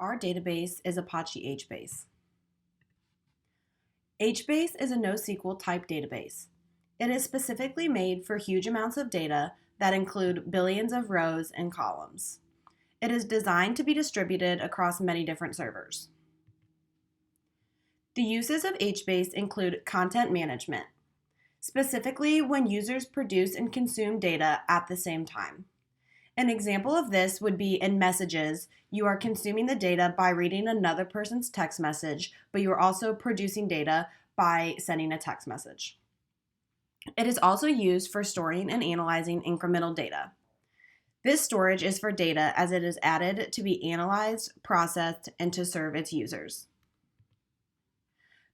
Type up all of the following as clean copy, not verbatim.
Our database is Apache Hbase. Hbase is a NoSQL type database. It is specifically made for huge amounts of data that include billions of rows and columns. It is designed to be distributed across many different servers. The uses of Hbase include content management, specifically when users produce and consume data at the same time. An example of this would be in messages. You are consuming the data by reading another person's text message, but you are also producing data by sending a text message. It is also used for storing and analyzing incremental data. This storage is for data as it is added to be analyzed, processed, and to serve its users.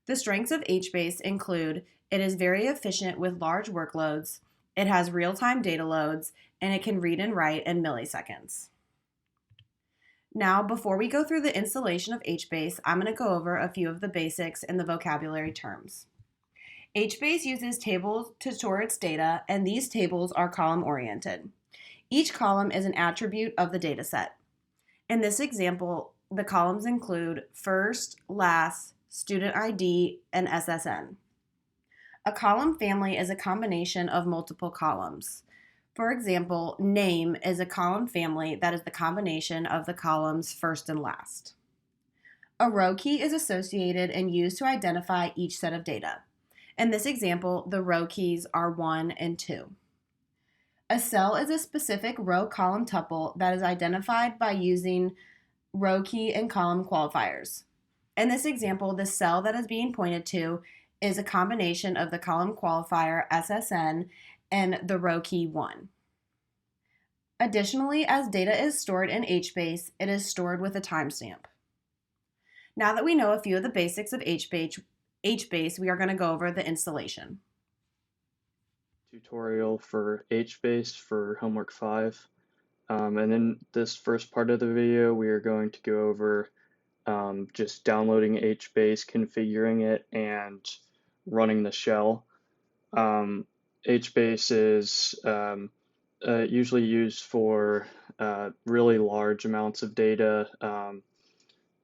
The strengths of Hbase include it is very efficient with large workloads, it has real-time data loads, and it can read and write in milliseconds. Now, before we go through the installation of Hbase, I'm going to go over a few of the basics and the vocabulary terms. Hbase uses tables to store its data, and these tables are column-oriented. Each column is an attribute of the dataset. In this example, the columns include first, last, student ID, and SSN. A column family is a combination of multiple columns. For example, name is a column family that is the combination of the columns first and last. A row key is associated and used to identify each set of data. In this example, the row keys are 1 and 2. A cell is a specific row-column tuple that is identified by using row key and column qualifiers. In this example, the cell that is being pointed to is a combination of the column qualifier SSN and the row key 1. Additionally, as data is stored in Hbase, it is stored with a timestamp. Now that we know a few of the basics of Hbase, we are going to go over the installation. Tutorial for Hbase for homework 5. And in this first part of the video, we are going to go over just downloading Hbase, configuring it, and running the shell. Hbase is usually used for really large amounts of data,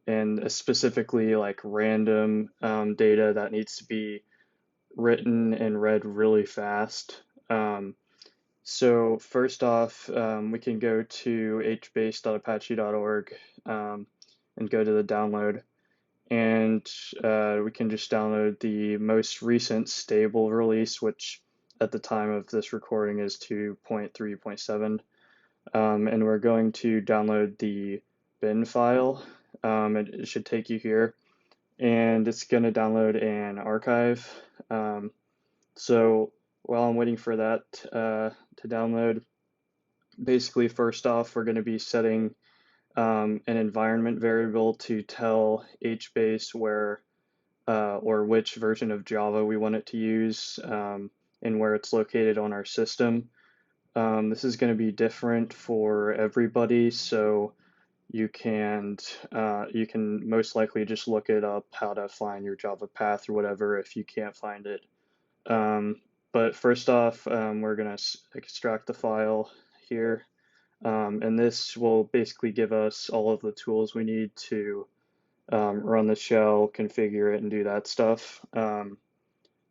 and specifically like random data that needs to be written and read really fast. So first off, we can go to hbase.apache.org and go to the download, and we can just download the most recent stable release, which at the time of this recording is 2.3.7, and we're going to download the bin file. It should take you here, and it's going to download an archive. So while I'm waiting for that to download, basically first off, we're going to be setting an environment variable to tell Hbase where or which version of Java we want it to use, and where it's located on our system. This is going to be different for everybody, so you can most likely just look it up how to find your Java path or whatever if you can't find it. But first off, we're going to extract the file here, and this will basically give us all of the tools we need to run the shell, configure it, and do that stuff.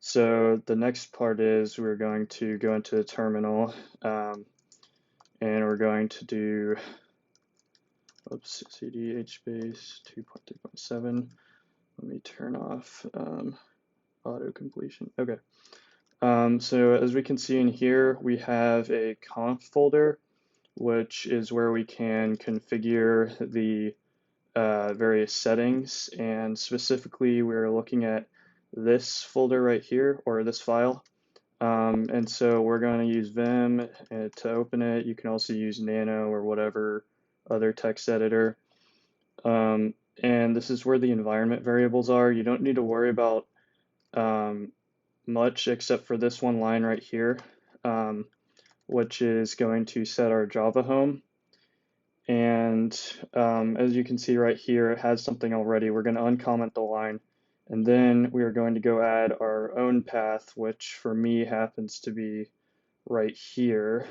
So the next part is we're going to go into the terminal, and we're going to do cd hbase 2.3.7. Let me turn off auto completion. Okay. So as we can see in here, we have a conf folder, which is where we can configure the various settings, and specifically we're looking at this folder right here, or this file. And so we're going to use Vim to open it. You can also use Nano or whatever other text editor. And this is where the environment variables are. You don't need to worry about much except for this one line right here, which is going to set our Java home. And as you can see right here, it has something already. We're going to uncomment the line, and then we are going to go add our own path, which for me happens to be right here.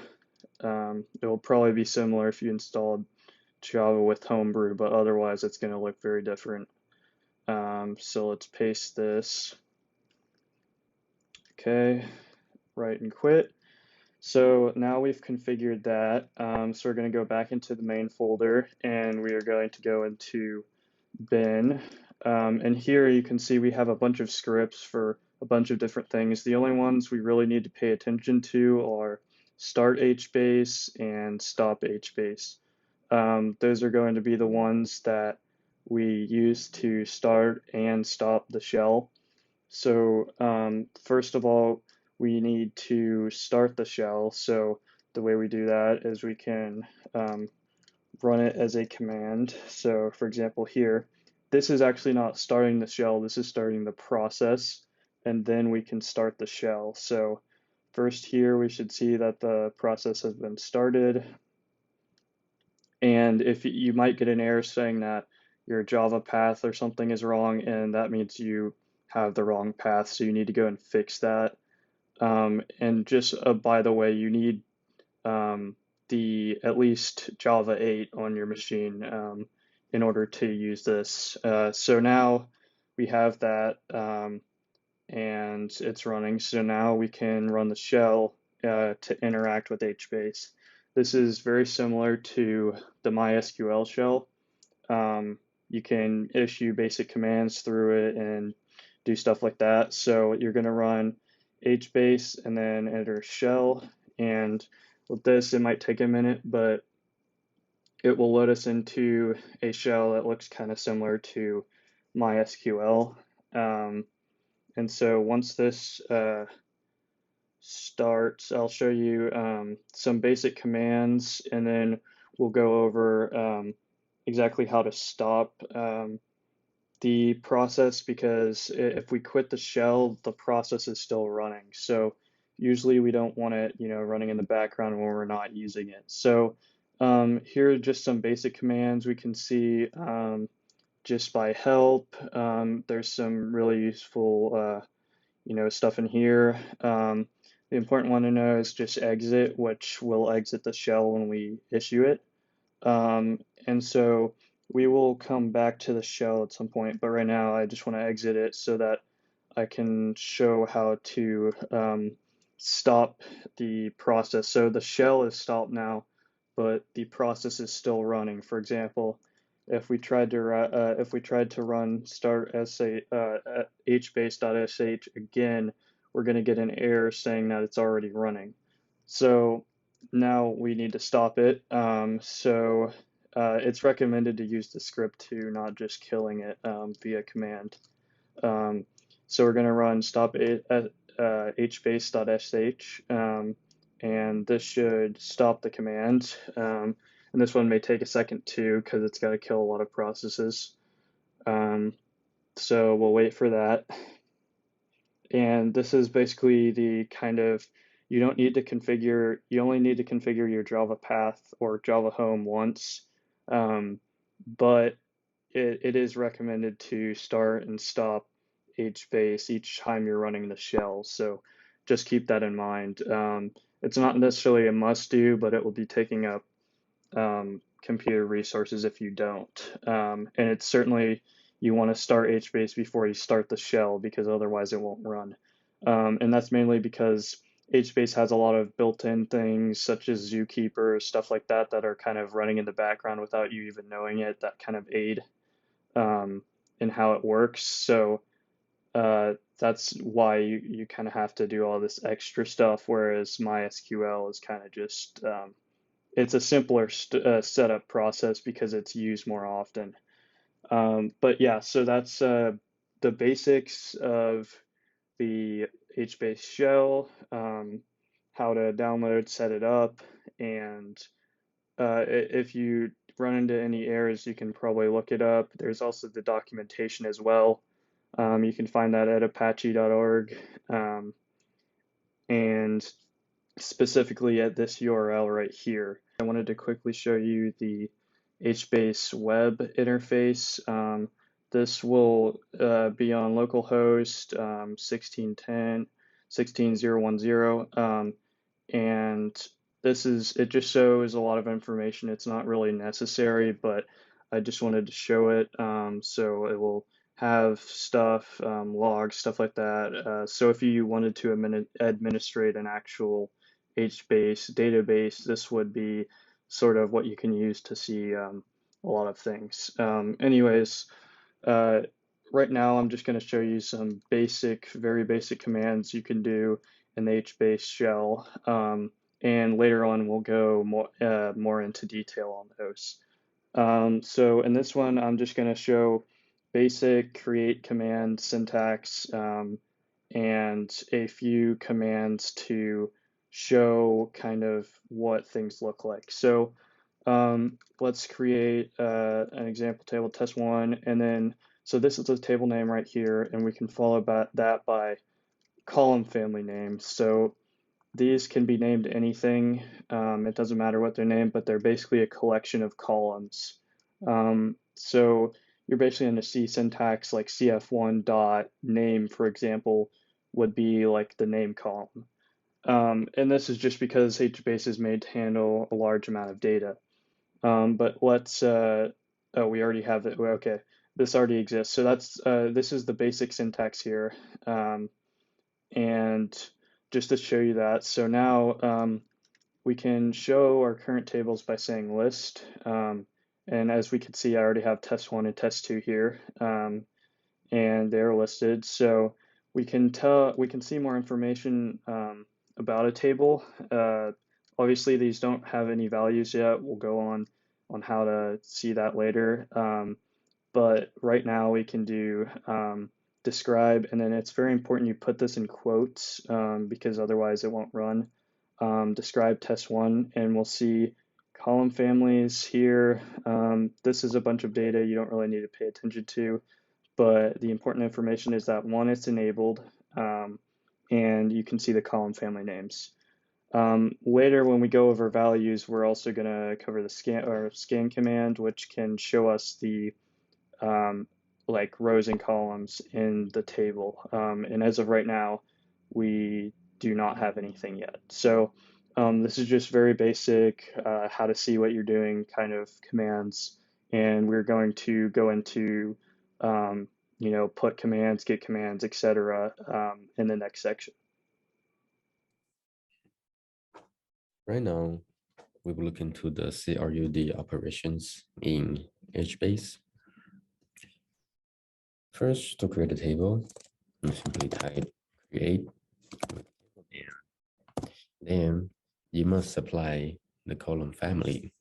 It will probably be similar if you installed Java with Homebrew, but otherwise it's going to look very different. So let's paste this. Okay, write and quit. So now we've configured that. So we're going to go back into the main folder and we are going to go into bin. And here you can see we have a bunch of scripts for a bunch of different things. The only ones we really need to pay attention to are start Hbase and stop Hbase. Those are going to be the ones that we use to start and stop the shell. So first of all, we need to start the shell. So the way we do that is we can run it as a command. So for example here, this is actually not starting the shell, this is starting the process, and then we can start the shell. So first here we should see that the process has been started. And if you might get an error saying that your Java path or something is wrong, and that means you have the wrong path, so you need to go and fix that. And just by the way, you need the at least Java 8 on your machine in order to use this. So now we have that and it's running. So now we can run the shell to interact with Hbase. This is very similar to the MySQL shell. You can issue basic commands through it and do stuff like that. So you're going to run Hbase and then enter shell. And with this, it might take a minute, but it will load us into a shell that looks kind of similar to MySQL. And so once this starts, I'll show you some basic commands, and then we'll go over exactly how to stop the process, because if we quit the shell, the process is still running. So usually we don't want it, running in the background when we're not using it. So here are just some basic commands we can see just by help. There's some really useful, stuff in here. The important one to know is just exit, which will exit the shell when we issue it. And so we will come back to the shell at some point, but right now I just want to exit it so that I can show how to stop the process. So the shell is stopped now, but the process is still running. For example, if we tried to run start hbase.sh again, we're going to get an error saying that it's already running. So now we need to stop it. It's recommended to use the script too, not just killing it via command. So we're going to run stop hbase.sh, and this should stop the command. And this one may take a second too, because it's got to kill a lot of processes. So we'll wait for that. And this is basically the kind of, you only need to configure your Java path or Java home once, but it is recommended to start and stop Hbase each time you're running the shell. So just keep that in mind. It's not necessarily a must do, but it will be taking up computer resources if you don't. And it's certainly, you want to start Hbase before you start the shell, because otherwise it won't run. And that's mainly because Hbase has a lot of built-in things such as Zookeeper, stuff like that, that are kind of running in the background without you even knowing it, that kind of aid in how it works. So that's why you kind of have to do all this extra stuff, whereas MySQL is kind of just, it's a simpler setup process because it's used more often. But yeah, so that's the basics of the Hbase shell, how to download, set it up, and if you run into any errors, you can probably look it up. There's also the documentation as well. You can find that at apache.org, and specifically at this URL right here. I wanted to quickly show you the Hbase Web Interface. This will be on localhost 16.10, 16.0.10, and it just shows a lot of information. It's not really necessary, but I just wanted to show it. So it will have stuff, logs, stuff like that. So if you wanted to administrate an actual HBase database, this would be sort of what you can use to see a lot of things. Anyways, uh, right now I'm just going to show you some basic, very basic commands you can do in the HBase shell. And later on we'll go more into detail on those. So in this one, I'm just going to show basic create command syntax and a few commands to show kind of what things look like. So let's create an example table test one, and then so this is the table name right here, and we can follow that by column family names. So these can be named anything. It doesn't matter what they're named, but they're basically a collection of columns. So you're basically in a C syntax, like cf1 dot name, for example, would be like the name column. And this is just because HBase is made to handle a large amount of data. But let's, oh, we already have it. Okay, this already exists. So this is the basic syntax here. And just to show you that, so now we can show our current tables by saying list. And as we can see, I already have test one and test two here, and they're listed. So we can see more information about a table. Obviously, these don't have any values yet. We'll go on how to see that later. But right now we can do describe, and then it's very important you put this in quotes because otherwise it won't run. Describe test one, and we'll see column families here. This is a bunch of data you don't really need to pay attention to, but the important information is that one, it's enabled, and you can see the column family names. Later, when we go over values, we're also going to cover the scan command, which can show us the like rows and columns in the table. And as of right now, we do not have anything yet. So this is just very basic, how to see what you're doing kind of commands. And we're going to go into, put commands, get commands, etc. In the next section. Right now, we will look into the CRUD operations in Hbase. First, to create a table, you simply type create with table name. Then you must supply the column family,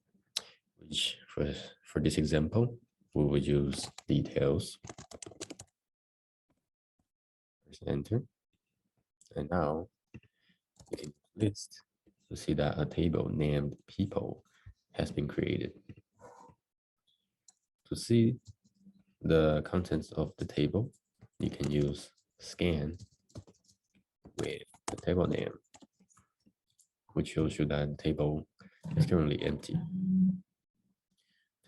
which for this example, we will use details. Press enter. And now you can list to see that a table named people has been created. To see the contents of the table, you can use scan with the table name, which shows you that the table is currently empty.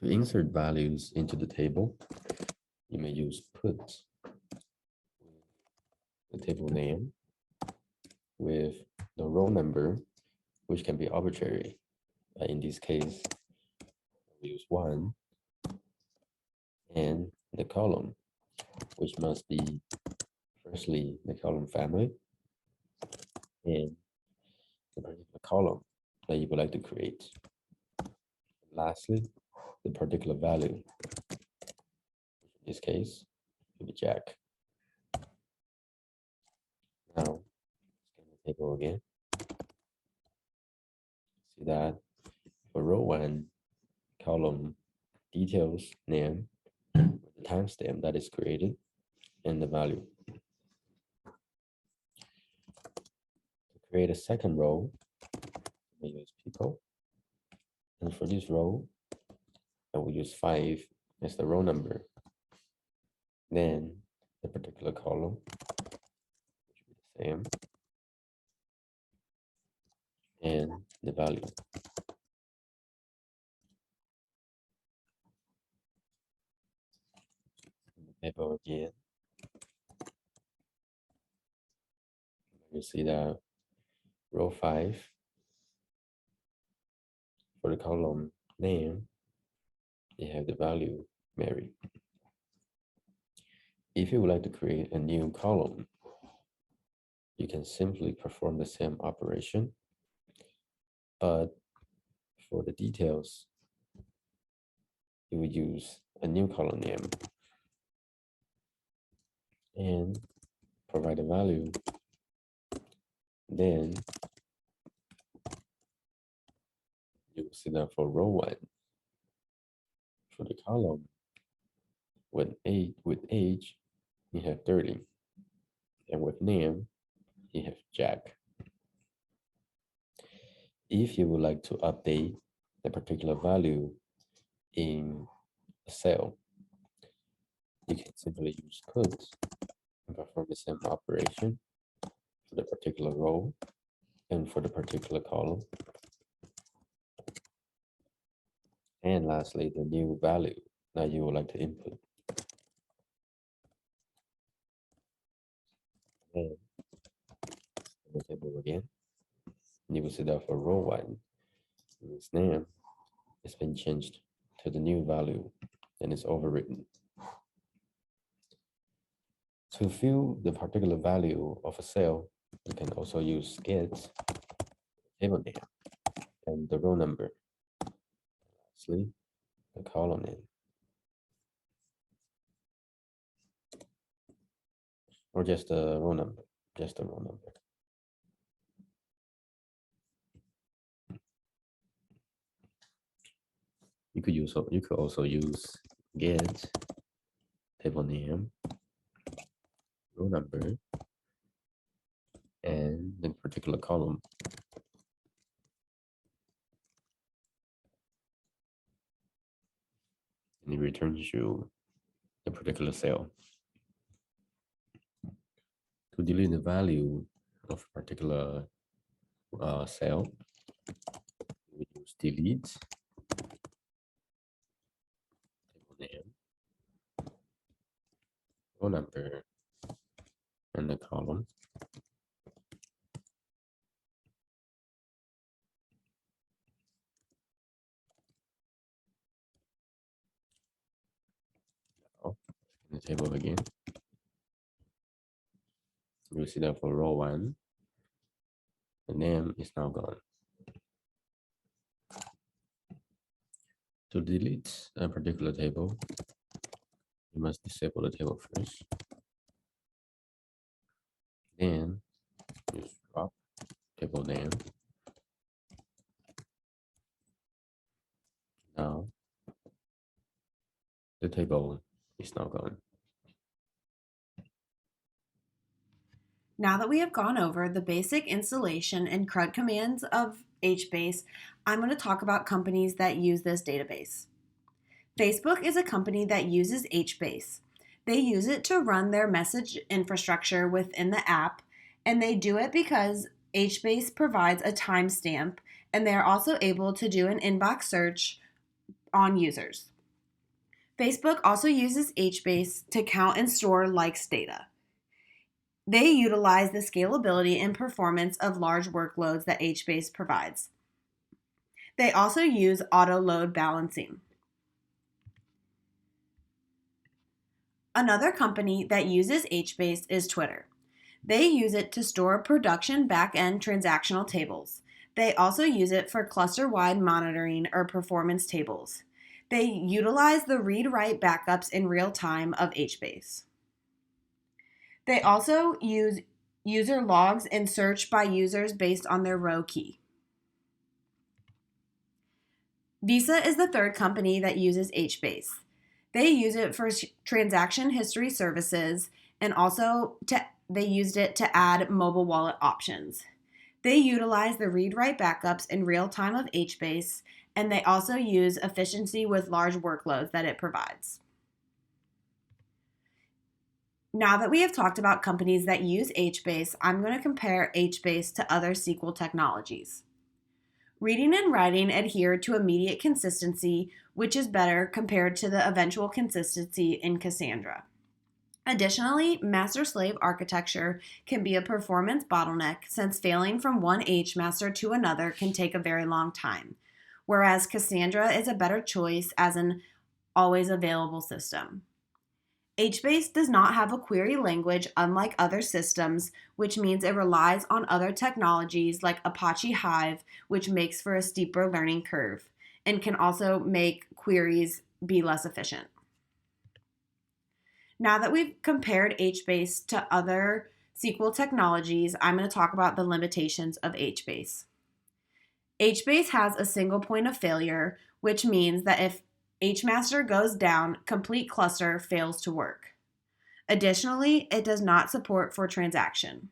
To insert values into the table, you may use put the table name with the row number, which can be arbitrary. In this case, we use 1, and the column, which must be firstly the column family and the particular column that you would like to create. Lastly, the particular value. In this case, will be Jack. Now, scan the table again. See that for row 1, column details name, with the timestamp that is created, and the value. To create a second row, we use people. And for this row, I will use 5 as the row number. Then the particular column, which will be the same, and the value. The table again. You see that row 5 For the column name, you have the value Mary. If you would like to create a new column, you can simply perform the same operation, but for the details, you will use a new column name and provide a value. Then you will set that for row 1. For the column with age, you have 30, and with name, you have Jack. If you would like to update the particular value in a cell, you can simply use could and perform the same operation for the particular row and for the particular column. And lastly, the new value that you would like to input. And the table again, you will see that for row 1, its name has been changed to the new value and is overwritten. To fill the particular value of a cell, you can also use get table name and the row number. Lastly, the column name. Or just the row number, just the row number. You could also use get table name, row number, and the particular column. And it returns you the particular cell. To delete the value of a particular cell, we use delete table name, row number, and the column. Now, in the table again, you'll see that for row 1, the name is now gone. To delete a particular table, you must disable the table first. Then use drop table name. Now the table is now gone. Now that we have gone over the basic installation and CRUD commands of Hbase, I'm going to talk about companies that use this database. Facebook is a company that uses Hbase. They use it to run their message infrastructure within the app, and they do it because Hbase provides a timestamp, and they are also able to do an inbox search on users. Facebook also uses Hbase to count and store likes data. They utilize the scalability and performance of large workloads that Hbase provides. They also use auto load balancing. Another company that uses Hbase is Twitter. They use it to store production backend transactional tables. They also use it for cluster-wide monitoring or performance tables. They utilize the read-write backups in real time of Hbase. They also use user logs and search by users based on their row key. Visa is the third company that uses Hbase. They use it for transaction history services, and also they used it to add mobile wallet options. They utilize the read-write backups in real time of Hbase, and they also use efficiency with large workloads that it provides. Now that we have talked about companies that use Hbase, I'm going to compare Hbase to other SQL technologies. Reading and writing adhere to immediate consistency, which is better compared to the eventual consistency in Cassandra. Additionally, master-slave architecture can be a performance bottleneck since failing from one HMaster to another can take a very long time. whereas Cassandra is a better choice as an always available system. Hbase does not have a query language unlike other systems, which means it relies on other technologies like Apache Hive, which makes for a steeper learning curve and can also make queries be less efficient. Now that we've compared Hbase to other SQL technologies, I'm going to talk about the limitations of Hbase. Hbase has a single point of failure, which means that if HMaster goes down, complete cluster fails to work. Additionally, it does not support for transaction.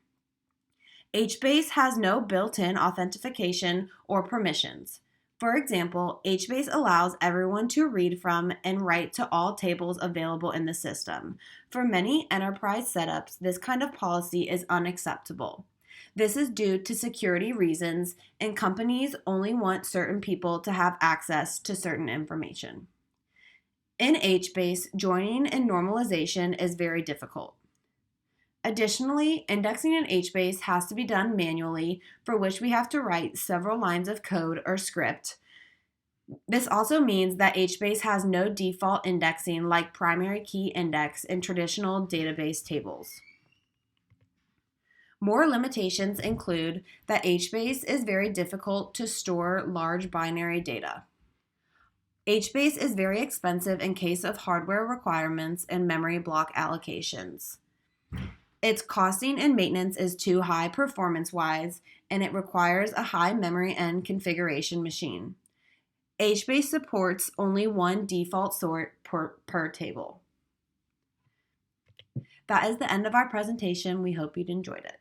Hbase has no built-in authentication or permissions. For example, Hbase allows everyone to read from and write to all tables available in the system. For many enterprise setups, this kind of policy is unacceptable. This is due to security reasons, and companies only want certain people to have access to certain information. In Hbase, joining and normalization is very difficult. Additionally, indexing in Hbase has to be done manually, for which we have to write several lines of code or script. This also means that Hbase has no default indexing like primary key index in traditional database tables. More limitations include that Hbase is very difficult to store large binary data. Hbase is very expensive in case of hardware requirements and memory block allocations. Its costing and maintenance is too high performance-wise, and it requires a high memory and configuration machine. Hbase supports only one default sort per table. That is the end of our presentation. We hope you'd enjoyed it.